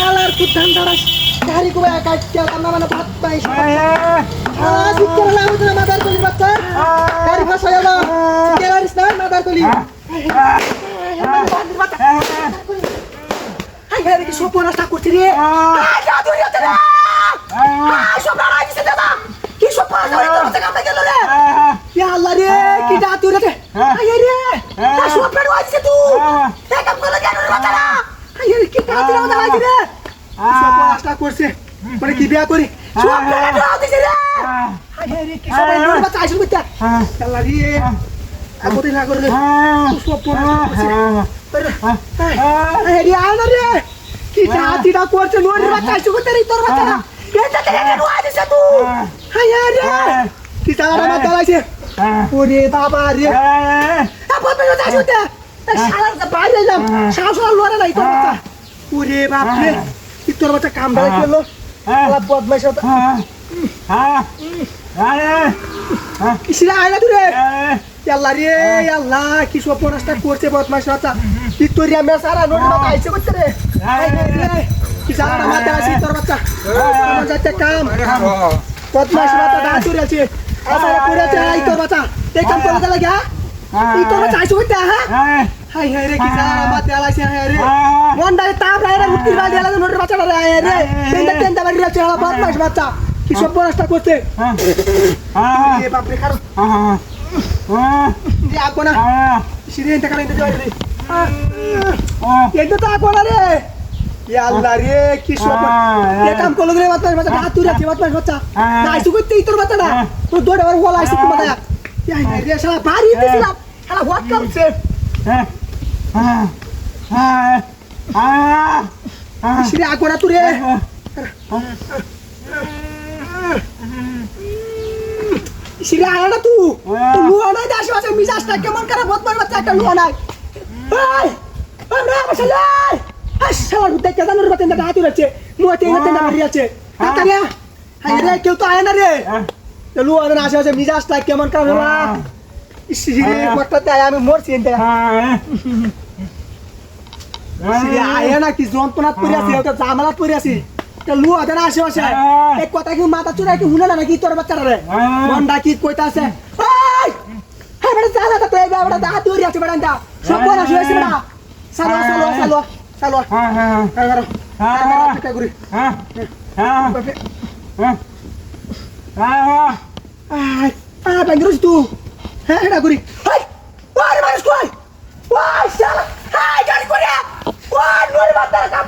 শালার কুত্তান দাঁড়াস গাড়ি কোবা কাটতে আমরা মানে ভাত পাই শিক্ষা হলাম তোরা মাদার কলি বাচ্চা গাড়ি ফাঁস হয়ে গেল শিক্ষা গাড়িস না মাদার কলি কি সব নষ্ট করছি রে সব লড়াই দিছে দাদা কি সব আল্লাহ রে কি ডাতুর রে রে সব পেড় হইছে তুই কাম করে কেন রে বাচ্চারা কি ডাতুর দাঁড়াই রে সব নষ্ট করছে মানে কি বিয়া করি সব পেড় হইছে রে রে কি সব বাচ্চা আইছ কইতা আল্লাহ রে আগতে না করে সব নষ্ট করছে রে আনা রে কি ডাতিটা করছে নোরে বাচ্চা আইছ কইতা রে তোর বাচ্চারা এটা তে কেন হইছে তুই রে কি তারা মাথা লাইছে ওরে বাবা রে আপন পেলো যাইতে তা শালার বাইরে যাম শালা লড়া নাই তোর বাচ্চা ওরে বাপ রে কি তোর বাচ্চা কাম দাঁড়াই করলো শালা বদমাইশ কিসিরা আইলা তুই রে আল্লাহ রে আল্লাহ কি সব নষ্ট করছে বদমাইশ বাচ্চা কি তোর আমরা সারা নোট মাথা আইছে করতে রে কি সারা মাথা আইছে তোর বাচ্চা আমার যাইতে কাম বদমাইশ বাচ্চা দাঁড় আছে আসারে পড়েছে আই তোর বাচ্চা এই কাম করে লাগা এই তোর বাচ্চা আইছো কইতা হ্যাঁ হাই হাই রে কি সারা মাথা আইছে হাই রে মন্ডারে তাপ রাইরা মুক্তি বাড়ি আলা নোট বাচ্চা রে আয় রে তেন্দা বাড়ি আছে বদমাইশ বাচ্চা কি সব নষ্ট করছে এ বাপ রে কারো রে আকোনা সিরিয়ান টাকা নিতে যাই রে এটা তো আকোনা রে ইয়া আল্লাহ রে কি সব এ কাম করলো রে বাচ্চা বাচ্চা হাত তুই রাখি বাচ্চা না আইসু কইতে তোর বাচ্চা না তো দৌড়ে আর বলা আইসু তোমার ইয়া রে শালা বাড়ি দিছিলাম শালা হোয়াট কামছে সিরিয়া আকোনা তুই রে সিরিয়া আয় না তুই লুয়া নাই দাস বাসে মিজাজটা কেমন করে বদমাইশ বাচ্চা একটা লুয়া নাই এই আমরা বসলে শালা দেখতে জানোর বাতেন দা হাত উড়াচ্ছে মুতে এতে না বাড়ি আছে তাকারিয়া হাই রে কেউ তো আয় না রে লুয়া না আসে আসে মিজাজটা কেমন করে হলা সিরিয়া কটতে আয় আমি মরছি এতে সিরিয়া আয় না কি যন্ত্রণাত পড়ে আছে ওটা জামালাত পড়ে আছে তে লুয়া না আসে আসে এক কথা কি মাথা চুরা কি হুলে না নাকি তোর বাচ্চারা রে মনটা কি কইতা আছে এই হ্যাঁ বড় জালা তো এই বড় হাত উড়ি আছে বড়ান্ডা সব বড় হইছে বড়া সালো পিটা করি বাঙ্গিরস তুই হ্যাঁ এটা করি মানুষ কই গাড়ি করে নোরে বাচ্চারা কাম